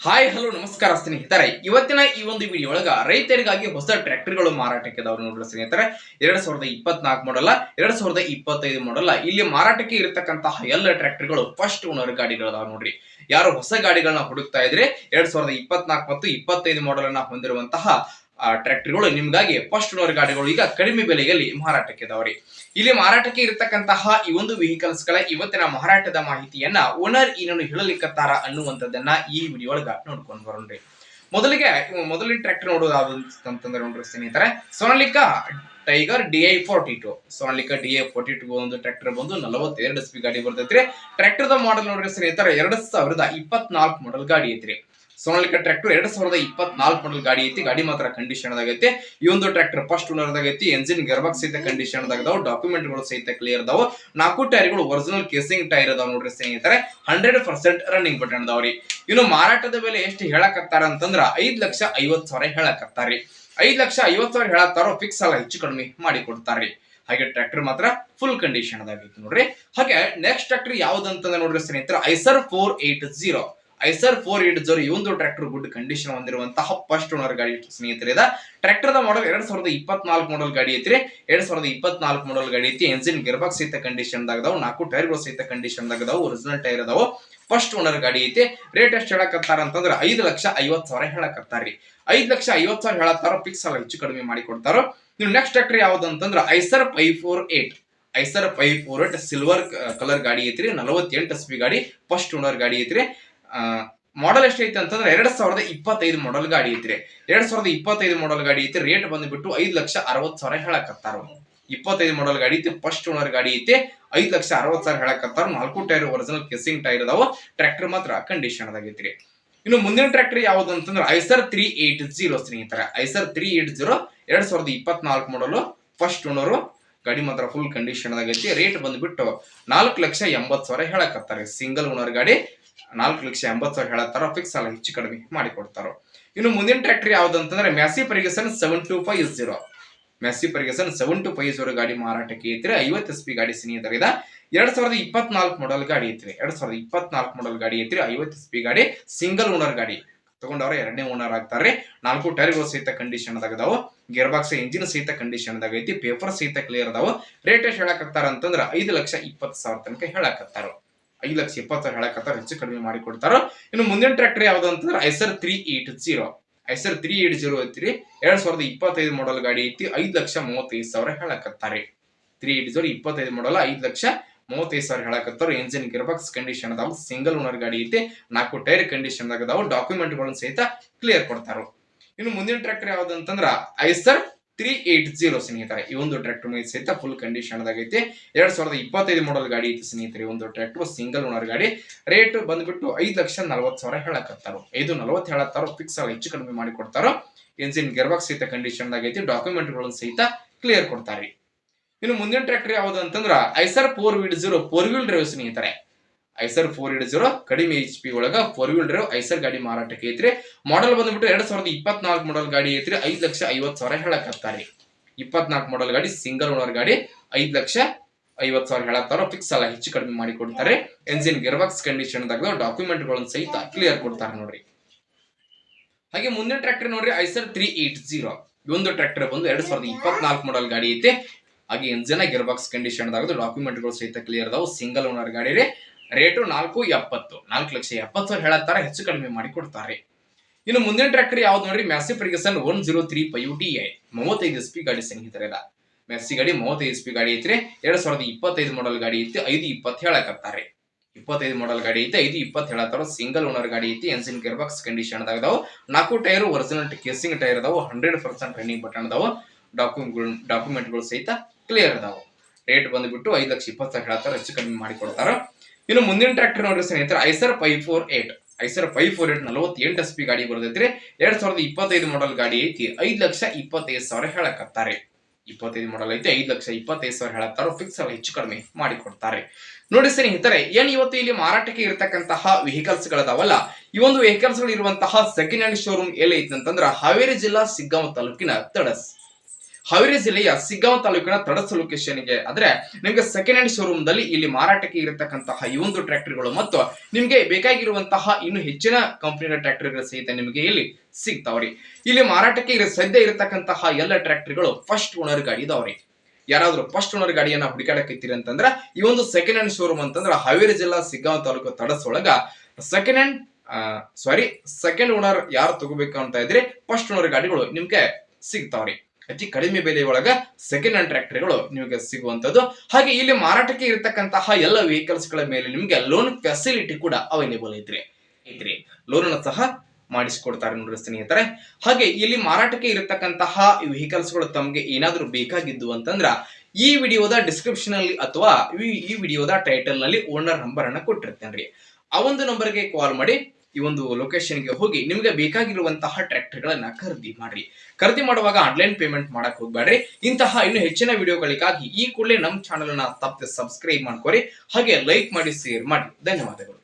Hi hello ನಮಸ್ಕಾರ ಸ್ನೇಹಿತರೆ, ಇವತ್ತಿನ ಈ ಒಂದು ವಿಡಿಯೋ ಒಳಗ ರೈತರಿಗಾಗಿ ಹೊಸ ಟ್ರ್ಯಾಕ್ಟರ್ಗಳು ಮಾರಾಟಕ್ಕೆ ಇದಾವೆ ನೋಡ್ರಿ ಸ್ನೇಹಿತರೆ. 2024 ಮಾಡಲ್ಲ, 2025 ಮಾಡಲ್ಲ. ಇಲ್ಲಿ ಮಾರಾಟಕ್ಕೆ ಇರತಕ್ಕಂತಹ ಎಲ್ಲ ಟ್ರ್ಯಾಕ್ಟರ್ಗಳು ಫಸ್ಟ್ ಓನರ್ ಗಾಡಿಗಳದಾವ ನೋಡ್ರಿ. ಯಾರು ಹೊಸ ಗಾಡಿಗಳನ್ನ ಹುಡುಕ್ತಾ ಇದ್ರೆ 2024 ಮತ್ತು 25 ಮಾಡೆಲ್ ಅನ್ನ ಹೊಂದಿರುವಂತಹ ಟ್ರ್ಯಾಕ್ಟರ್ಗಳು ನಿಮ್ಗಾಗಿ ಫಸ್ಟ್ ಓನರ್ ಗಾಡಿಗಳು ಈಗ ಕಡಿಮೆ ಬೆಲೆಯಲ್ಲಿ ಮಾರಾಟಕ್ಕೆ ಇದಾವ್ರಿ. ಇಲ್ಲಿ ಮಾರಾಟಕ್ಕೆ ಇರತಕ್ಕಂತಹ ಈ ಒಂದು ವೆಹಿಕಲ್ಸ್ ಗಳ ಇವತ್ತಿನ ಮಾರಾಟದ ಮಾಹಿತಿಯನ್ನ ಓನರ್ ಏನೇನು ಹೇಳಲಿಕ್ಕತ್ತಾರ ಅನ್ನುವಂಥದ್ದನ್ನ ಈ ವಿಡಿಯೋ ಒಳಗ ನೋಡ್ಕೊಂಡು ಬರೋಣ್ರಿ. ಮೊದಲಿನ ಟ್ರ್ಯಾಕ್ಟರ್ ನೋಡೋದಾದಂತಂದ್ರೆ ನೋಡ್ರಿ ಸ್ನೇಹಿತರೆ, Sonalika tiger DI42. Sonalika DI42 ಒಂದು ಟ್ರ್ಯಾಕ್ಟರ್ ಬಂದು 42 HP ಗಾಡಿ ಬರ್ತೈತ್ರಿ. ಟ್ರ್ಯಾಕ್ಟರ್ ದ ಮಾಡೆಲ್ ನೋಡ್ರಿ ಸ್ನೇಹಿತರೆ, 2024 ಮಾಡೆಲ್ ಗಾಡಿ ಐತ್ರಿ. ಸೋನಾಲಿಕಾ ಟ್ರ್ಯಾಕ್ಟರ್ 2024 ಮಾಡೆಲ್ ಗಾಡಿ ಐತಿ. ಗಾಡಿ ಮಾತ್ರ ಕಂಡೀಷನ್ ಆಗೈತಿ. ಈ ಒಂದು ಟ್ರ್ಯಾಕ್ಟರ್ ಫಸ್ಟ್ ಓನರ್ ಆಗೈತಿ. ಎಂಜಿನ್ ಗರ್ಭಕ್ ಸಹಿತ ಕಂಡೀಷನ್ ಅದಾವ. ಡಾಕ್ಯುಮೆಂಟ್ ಗಳು ಸಹಿತ ಕ್ಲಿಯರ್ ಅದಾವ. 4 ಟೈರ್ಗಳು ಒರಿಜಿನಲ್ ಕೇಸಿಂಗ್ ಟೈರ್ ಅದಾವ ನೋಡ್ರಿ ಸ್ನೇಹಿತರೆ. 100% ರನ್ನಿಂಗ್ ಬಟನ್ ಅದಾವ್ರಿ. ಇನ್ನು ಮಾರಾಟದ ಬೆಲೆ ಎಷ್ಟು ಹೇಳಕತ್ತಾರ ಅಂತಂದ್ರ 5,50,000 ಹೇಳಕತ್ತಾರ್ರಿ. 5,50,000 ಹೇಳತ್ತಾರೋ, ಫಿಕ್ಸ್ ಅಲ್ಲ, ಹೆಚ್ಚು ಕಡಿಮೆ ಮಾಡಿ ಕೊಡ್ತಾರ್ರಿ. ಹಾಗೆ ಟ್ರ್ಯಾಕ್ಟರ್ ಮಾತ್ರ ಫುಲ್ ಕಂಡೀಷನ್ ಅದಾಗೈತಿ ನೋಡ್ರಿ. ಹಾಗೆ ನೆಕ್ಸ್ಟ್ ಟ್ರ್ಯಾಕ್ಟರ್ ಯಾವ್ದಂತಂದ್ರೆ ನೋಡ್ರಿ ಸ್ನೇಹಿತರೆ, ಐಸರ್ 480. ಐಸರ್ 480 ಈ ಒಂದು ಟ್ರ್ಯಾಕ್ಟರ್ ಗುಡ್ ಕಂಡೀಷನ್ ಹೊಂದಿರುವಂತಹ ಫಸ್ಟ್ ಓನರ್ ಗಾಡಿ ಸ್ನೇಹಿತರೆ. ಟ್ರ್ಯಾಕ್ಟರ್ ದ ಮಾಡೆಲ್ 2024 ಮಾಡೆಲ್ ಗಾಡಿ ಐತ್ರಿ. 2024 ಮಾಡೆಲ್ ಗಾಡಿ ಐತಿ. ಎಂಜಿನ್ ಗಿರ್ಬಾಕ್ ಸಹಿತ ಕಂಡೀಷನ್ ದಾಗದಾವ. 4 ಟೈರ್ಗಳು ಸಹಿತ ಕಂಡೀಷನ್ ದಾಗದಾವ. ಒರಿಜಿನಲ್ ಟೈರ್ ಅದಾವ. ಫಸ್ಟ್ ಓನರ್ ಗಾಡಿ ಐತಿ. ರೇಟ್ ಎಷ್ಟು ಹೇಳಕತ್ತಾರ ಅಂತಂದ್ರೆ 5,50,000 ಹೇಳಕತ್ತಾರ್ರಿ. 5,50,000 ಹೇಳತ್ತಾರೋ, ಫಿಕ್ಸ್ ಅಲ್ಲ, ಹೆಚ್ಚು ಕಡಿಮೆ ಮಾಡಿ ಕೊಡ್ತಾರೋ. ನೀವು ನೆಕ್ಸ್ಟ್ ಟ್ರ್ಯಾಕ್ಟರ್ ಯಾವ್ದು ಅಂತಂದ್ರೆ ಐಸರ್ 548. ಐಸರ್ 548 ಸಿಲ್ವರ್ ಕಲರ್ ಗಾಡಿ ಐತ್ರಿ. 48 HP ಗಾಡಿ, ಫಸ್ಟ್ ಓನರ್ ಗಾಡಿ ಐತ್ರಿ. ಮಾಡೆಲ್ ಎಷ್ಟೈತಿ ಅಂತಂದ್ರೆ 2025 ಮಾಡೆಲ್ ಗಾಡಿ ಐತ್ರಿ. 2025 ಮಾಡೆಲ್ ಗಾಡಿ ಐತಿ. ರೇಟ್ ಬಂದ್ಬಿಟ್ಟು 5,60,000 ಹೇಳಕತ್ತಾರ. 25 ಮಾಡೆಲ್ ಗಾಡಿ ಐತಿ. ಫಸ್ಟ್ ಓನರ್ ಗಾಡಿ ಐತಿ. 5,60,000 ಹೇಳಕತ್ತಾರ. 4 ಟೈರ್ ಒರಿಜಿನಲ್ ಕೇಸಿಂಗ್ ಟೈರ್ ಅದಾವ. ಟ್ರ್ಯಾಕ್ಟರ್ ಮಾತ್ರ ಕಂಡೀಷನ್ ಆಗೈತ್ರಿ. ಇನ್ನು ಮುಂದಿನ ಟ್ರ್ಯಾಕ್ಟರ್ ಯಾವ್ದು ಅಂತಂದ್ರೆ ಐಸರ್ 380 ಸ್ನೇಹಿತರೆ. ಐಸರ್ 380 2024 ಮಾಡಲು, ಫಸ್ಟ್ ಓನರು. ಗಾಡಿ ಮಾತ್ರ ಫುಲ್ ಕಂಡೀಷನ್ ಆಗೈತಿ. ರೇಟ್ ಬಂದ್ಬಿಟ್ಟು 4,80,000 ಹೇಳಕತ್ತಾರೆ. ಸಿಂಗಲ್ ಓನರ್ ಗಾಡಿ. 4,80,000 ಹೇಳತ್ತಾರ. ಫಿಕ್ಸ್ ಅಲ್ಲ, ಹೆಚ್ಚು ಕಡಿಮೆ ಮಾಡಿ ಕೊಡ್ತಾರ. ಇನ್ನು ಮುಂದಿನ ಟ್ರ್ಯಾಕ್ಟರ್ ಯಾವ್ದು ಅಂತಂದ್ರೆ ಮ್ಯಾಸಿ ಫರ್ಗ್ಯೂಸನ್ 7250. ಮ್ಯಾಸಿ ಫರ್ಗ್ಯೂಸನ್ 7250 ಗಾಡಿ ಮಾರಾಟಕ್ಕೆ ಐತ್ರಿ. 50 HP ಗಾಡಿ ಸ್ನೇಹಿತರೆ. 2024 ಮಾಡೆಲ್ ಗಾಡಿ ಐತ್ರಿ. 2024 ಮಾಡೆಲ್ ಗಾಡಿ ಐತ್ರಿ. 50 HP ಗಾಡಿ, ಸಿಂಗಲ್ ಓನರ್ ಗಾಡಿ. ತಗೊಂಡವ್ರ ಎರಡನೇ ಓನರ್ ಆಗ್ತಾರ್ರಿ. 4 ಟೈರ್ಗಳು ಸಹಿತ ಕಂಡೀಷನ್ ಅದಾಗದಾವ. ಗೇರ್ ಬಾಕ್ಸ್ ಇಂಜಿನ್ ಸಹಿತ ಕಂಡೀಷನ್ ಆಗೈತಿ. ಪೇಪರ್ ಸಹಿತ ಕ್ಲಿಯರ್ ಅದಾವ. ರೇಟ್ ಎಷ್ಟು ಹೇಳಕತ್ತಾರ ಅಂತಂದ್ರ 5,20,000 ತನಕ ಹೇಳಕತ್ತಾರ. 5,20,000 ಹೇಳಕತ್ತಾರ. ಹೆಚ್ಚು ಕಡಿಮೆ ಮಾಡಿ ಕೊಡ್ತಾರ. ಇನ್ನು ಮುಂದಿನ ಟ್ರ್ಯಾಕ್ಟರ್ ಯಾವ್ದು ಅಂತಂದ್ರೆ ಐಸರ್ 380. ಐಸರ್ 380 ಐತ್ರಿ. 2025 ಮಾಡೆಲ್ ಗಾಡಿ ಐತಿ. 5,35,000 ಹೇಳಕತ್ತಾರೆ. 380 25 ಮಾಡೆಲ್ 5,35,000 ಹೇಳಕತ್ತಾರ. ಎಂಜಿನ್ ಗಿರ್ಬಾಕ್ಸ್ ಕಂಡೀಷನ್ ಅದಾವ. ಸಿಂಗಲ್ ಓನರ್ ಗಾಡಿ ಐತಿ. 4 ಟೈರ್ ಕಂಡೀಷನ್ ಅದಾವ. ಡಾಕ್ಯುಮೆಂಟ್ ಗಳನ್ನು ಸಹಿತ ಕ್ಲಿಯರ್ ಕೊಡ್ತಾರ. ಇನ್ನು ಮುಂದಿನ ಟ್ರ್ಯಾಕ್ಟರ್ ಯಾವ್ದು ಅಂತಂದ್ರ ಐಸರ್ 380 ಸ್ನೇಹಿತರೆ. ಈ ಒಂದು ಟ್ರ್ಯಾಕ್ಟರ್ ಮೇಲೆ ಸಹಿತ ಫುಲ್ ಕಂಡೀಷನ್ ಆಗೈತಿ. 2025 ಮಾಡೆಲ್ ಗಾಡಿ ಐತಿ ಸ್ನೇಹಿತರೆ. ಒಂದು ಟ್ರ್ಯಾಕ್ಟರ್ ಸಿಂಗಲ್ ಓನರ್ ಗಾಡಿ. ರೇಟ್ ಬಂದ್ಬಿಟ್ಟು 5,40,000 ಹೇಳಕತ್ತಾರ. 5,40,000 ಹೇಳತ್ತಾರ. ಫಿಕ್ಸ್ ಅಲ್ಲ, ಹೆಚ್ಚು ಕಡಿಮೆ ಮಾಡಿ ಕೊಡ್ತಾರ. ಎಂಜಿನ್ ಗೇರ್ಬಾಕ್ಸ್ ಸಹಿತ ಕಂಡೀಷನ್ ಆಗೈತಿ. ಡಾಕ್ಯುಮೆಂಟ್ ಗಳನ್ನು ಸಹಿತ ಕ್ಲಿಯರ್ ಕೊಡ್ತಾರೆ. ಇನ್ನು ಮುಂದಿನ ಟ್ರ್ಯಾಕ್ಟರ್ ಯಾವ್ದು ಅಂತಂದ್ರ ಐಸರ್ 480 4 ವೀಲ್ ಡ್ರೈವ್ ಸ್ನೇಹಿತರೆ. ಐಸರ್ 480 ಕಡಿಮೆ HP ಒಳಗ 4 ವೀಲ್ ಡ್ರೈವ್ ಐಸರ್ ಗಾಡಿ ಮಾರಾಟಕ್ಕೆ ಐತ್ರಿ. ಮಾಡೆಲ್ ಬಂದ್ಬಿಟ್ಟು 2024 ಮಾಡೆಲ್ ಗಾಡಿ ಐತ್ರಿ. 5,50,000 ಹೇಳಕತ್ತಾರೆ. 24 ಮಾಡೆಲ್ ಗಾಡಿ, ಸಿಂಗಲ್ ಓನರ್ ಗಾಡಿ. 5,50,000 ಹೇಳತ್ತಾರ. ಫಿಕ್ಸ್ ಅಲ್ಲ, ಹೆಚ್ಚು ಕಡಿಮೆ ಮಾಡಿ ಕೊಡ್ತಾರೆ. ಎಂಜಿನ್ ಗೇರ್ಬಾಕ್ಸ್ ಕಂಡೀಷನ್ ದಾಗ ಡಾಕ್ಯುಮೆಂಟ್ ಗಳನ್ನು ಸಹಿತ ಕ್ಲಿಯರ್ ಕೊಡ್ತಾರೆ ನೋಡ್ರಿ. ಹಾಗೆ ಮುಂದಿನ ಟ್ರ್ಯಾಕ್ಟರ್ ನೋಡ್ರಿ ಐಸರ್ 380. ಈ ಒಂದು ಟ್ರ್ಯಾಕ್ಟರ್ ಬಂದು 2024 ಮಾಡೆಲ್ ಗಾಡಿ ಐತಿ. ಹಾಗೆ ಎಂಜಿನ್ ಗೇರ್ಬಾಕ್ಸ್ ಕಂಡೀಷನ್ ದಾಗ ಡಾಕ್ಯುಮೆಂಟ್ ಗಳು ಸಹಿತ ಕ್ಲಿಯರ್ ಅದಾವ. ಸಿಂಗಲ್ ಓನರ್ ಗಾಡಿ ರೀ. ರೇಟು 4,70,000 4,70,000 ಹೇಳತ್ತಾರ. ಹೆಚ್ಚು ಕಡಿಮೆ ಮಾಡಿ ಕೊಡ್ತಾರೆ. ಇನ್ನು ಮುಂದಿನ ಟ್ರ್ಯಾಕ್ಟರ್ ಯಾವ್ದು ನೋಡ್ರಿ ಮ್ಯಾಸಿ ಫರ್ಗ್ಯೂಸನ್ 1035 DI 35 HP ಗಾಡಿ ಸ್ನೇಹಿತರೆ. ಮ್ಯಾಸಿ ಗಾಡಿ 35 HP ಗಾಡಿ ಐತ್ರಿ. 2025 ಮಾಡೆಲ್ ಗಾಡಿ ಐತಿ. 5,20 ಹೇಳಕತ್ತಾರೆ. 25 ಮಾಡೆಲ್ ಗಾಡಿ ಐತಿ. 5,20 ಹೇಳತ್ತಾರ. ಸಿಂಗಲ್ ಓನರ್ ಗಾಡಿ ಐತಿ. ಎಂಜಿನ್ ಗೇರ್ಬಾಕ್ಸ್ ಕಂಡೀಷನ್ ಅದಾವ. 4 ಟೈರ್ ಒರಿಜಿನಲ್ ಕೇಸಿಂಗ್ ಟೈರ್ ಅದಾವ. 100% ರನ್ನಿಂಗ್ ಬಟನ್ ಅದಾವ. ಡಾಕ್ಯುಮೆಂಟ್ ಗಳು ಸಹಿತ ಕ್ಲಿಯರ್ ಅದಾವ. ರೇಟ್ ಬಂದ್ಬಿಟ್ಟು 5,20,000 ಹೇಳತ್ತಾರ. ಹೆಚ್ಚು ಕಡಿಮೆ ಮಾಡಿ ಕೊಡ್ತಾರ. ಇನ್ನು ಮುಂದಿನ ಟ್ರ್ಯಾಕ್ಟರ್ ನೋಡ್ರಿ ಸ್ನೇಹಿತರೆ ಐಸರ್ 548. ಐಸರ್ 548 48 HP ಗಾಡಿ ಬರ್ತೈತ್ರಿ. 2025 ಮಾಡೆಲ್ ಗಾಡಿ ಐತಿ. 5,25,000 ಹೇಳಕತ್ತಾರೆ. 25 ಮಾಡೆಲ್ ಐತಿ. 5,25,000 ಹೇಳತ್ತಾರ. ಫಿಕ್ಸ್ ಅಲ್ಲ, ಹೆಚ್ಚು ಕಡಿಮೆ ಮಾಡಿ ಕೊಡ್ತಾರೆ. ನೋಡಿ ಸ್ನೇಹಿತರೆ, ಏನ್ ಇವತ್ತು ಇಲ್ಲಿ ಮಾರಾಟಕ್ಕೆ ಇರತಕ್ಕಂತಹ ವೆಹಿಕಲ್ಸ್ ಗಳದಾವಲ್ಲ, ಈ ಒಂದು ವೆಹಿಕಲ್ಸ್ ಗಳು ಇರುವಂತಹ ಸೆಕೆಂಡ್ ಹ್ಯಾಂಡ್ ಶೋರೂಮ್ ಎಲ್ಲಿ ಐತಿ ಅಂತಂದ್ರ ಹಾವೇರಿ ಜಿಲ್ಲಾ ಸಿಗ್ಗಾಂವ ತಾಲೂಕಿನ ತಡಸ್. ಹಾವೇರಿ ಜಿಲ್ಲೆಯ ಸಿಗ್ಗಾಂವ್ ತಾಲೂಕಿನ ತಡಸ ಲೊಕೇಶನ್ ಗೆ ಆದ್ರೆ ನಿಮ್ಗೆ ಸೆಕೆಂಡ್ ಹ್ಯಾಂಡ್ ಶೋರೂಮ್ ದಲ್ಲಿ ಇಲ್ಲಿ ಮಾರಾಟಕ್ಕೆ ಇರತಕ್ಕಂತಹ ಈ ಒಂದು ಟ್ರ್ಯಾಕ್ಟರ್ಗಳು ಮತ್ತು ನಿಮ್ಗೆ ಬೇಕಾಗಿರುವಂತಹ ಇನ್ನು ಹೆಚ್ಚಿನ ಕಂಪನಿಯ ಟ್ರ್ಯಾಕ್ಟರ್ಗಳು ಸಹಿತ ನಿಮಗೆ ಇಲ್ಲಿ ಸಿಗ್ತಾವ್ರಿ. ಇಲ್ಲಿ ಮಾರಾಟಕ್ಕೆ ಸದ್ಯ ಇರತಕ್ಕಂತಹ ಎಲ್ಲ ಟ್ರ್ಯಾಕ್ಟರ್ಗಳು ಫಸ್ಟ್ ಓನರ್ ಗಾಡಿ ಇದಾವ್ರಿ. ಯಾರಾದ್ರೂ ಫಸ್ಟ್ ಓನರ್ ಗಾಡಿಯನ್ನ ಹುಡುಕಾಡಕತ್ತೀರಿ ಅಂತಂದ್ರ ಈ ಒಂದು ಸೆಕೆಂಡ್ ಹ್ಯಾಂಡ್ ಶೋರೂಮ್ ಅಂತಂದ್ರ ಹಾವೇರಿ ಜಿಲ್ಲಾ ಸಿಗ್ಗಾಂವ್ ತಾಲೂಕು ತಡಸ್ ಒಳಗ ಸೆಕೆಂಡ್ ಓನರ್ ಯಾರು ತಗೋಬೇಕು ಅಂತ ಇದ್ರೆ ಫಸ್ಟ್ ಓನರ್ ಗಾಡಿಗಳು ನಿಮ್ಗೆ ಸಿಗ್ತಾವ್ರಿ. ಅತಿ ಕಡಿಮೆ ಬೆಲೆ ಒಳಗ ಸೆಕೆಂಡ್ ಹ್ಯಾಂಡ್ ಟ್ರ್ಯಾಕ್ಟರ್ಗಳು ನಿಮಗೆ ಸಿಗುವಂತದ್ದು. ಹಾಗೆ ಇಲ್ಲಿ ಮಾರಾಟಕ್ಕೆ ಇರತಕ್ಕಂತಹ ಎಲ್ಲ ವೆಹಿಕಲ್ಸ್ ಗಳ ಮೇಲೆ ನಿಮ್ಗೆ ಲೋನ್ ಫೆಸಿಲಿಟಿ ಕೂಡ ಅವೈಲೇಬಲ್ ಐತ್ರಿ. ಲೋನ್ ಅನ್ನು ಸಹ ಮಾಡಿಸಿಕೊಡ್ತಾರೆ ನೋಡ್ರಿ ಸ್ನೇಹಿತರೆ. ಹಾಗೆ ಇಲ್ಲಿ ಮಾರಾಟಕ್ಕೆ ಇರತಕ್ಕಂತಹ ವೆಹಿಕಲ್ಸ್ ಗಳು ತಮ್ಗೆ ಏನಾದ್ರೂ ಬೇಕಾಗಿದ್ದು ಅಂತಂದ್ರ ಈ ವಿಡಿಯೋದ ಡಿಸ್ಕ್ರಿಪ್ಷನ್ ಅಲ್ಲಿ ಅಥವಾ ಈ ವಿಡಿಯೋದ ಟೈಟಲ್ ನಲ್ಲಿ ಓನರ್ ನಂಬರ್ ಅನ್ನ ಕೊಟ್ಟಿರ್ತೇನ್ರಿ. ಆ ಒಂದು ನಂಬರ್ಗೆ ಕಾಲ್ ಮಾಡಿ ಈ ಒಂದು ಲೊಕೇಶನ್ ಗೆ ಹೋಗಿ ನಿಮ್ಗೆ ಬೇಕಾಗಿರುವಂತಹ ಟ್ರ್ಯಾಕ್ಟರ್ ಗಳನ್ನ ಖರೀದಿ ಮಾಡ್ರಿ. ಖರೀದಿ ಮಾಡುವಾಗ ಆನ್ಲೈನ್ ಪೇಮೆಂಟ್ ಮಾಡಕ್ ಹೋಗ್ಬೇಡ್ರಿ. ಇಂತಹ ಇನ್ನು ಹೆಚ್ಚಿನ ವಿಡಿಯೋಗಳಿಗಾಗಿ ಈ ಕೂಡಲೇ ನಮ್ಮ ಚಾನೆಲ್ ಅನ್ನ ತಪ್ಪದೆ ಸಬ್ಸ್ಕ್ರೈಬ್ ಮಾಡ್ಕೊರಿ. ಹಾಗೆ ಲೈಕ್ ಮಾಡಿ, ಶೇರ್ ಮಾಡಿ. ಧನ್ಯವಾದಗಳು.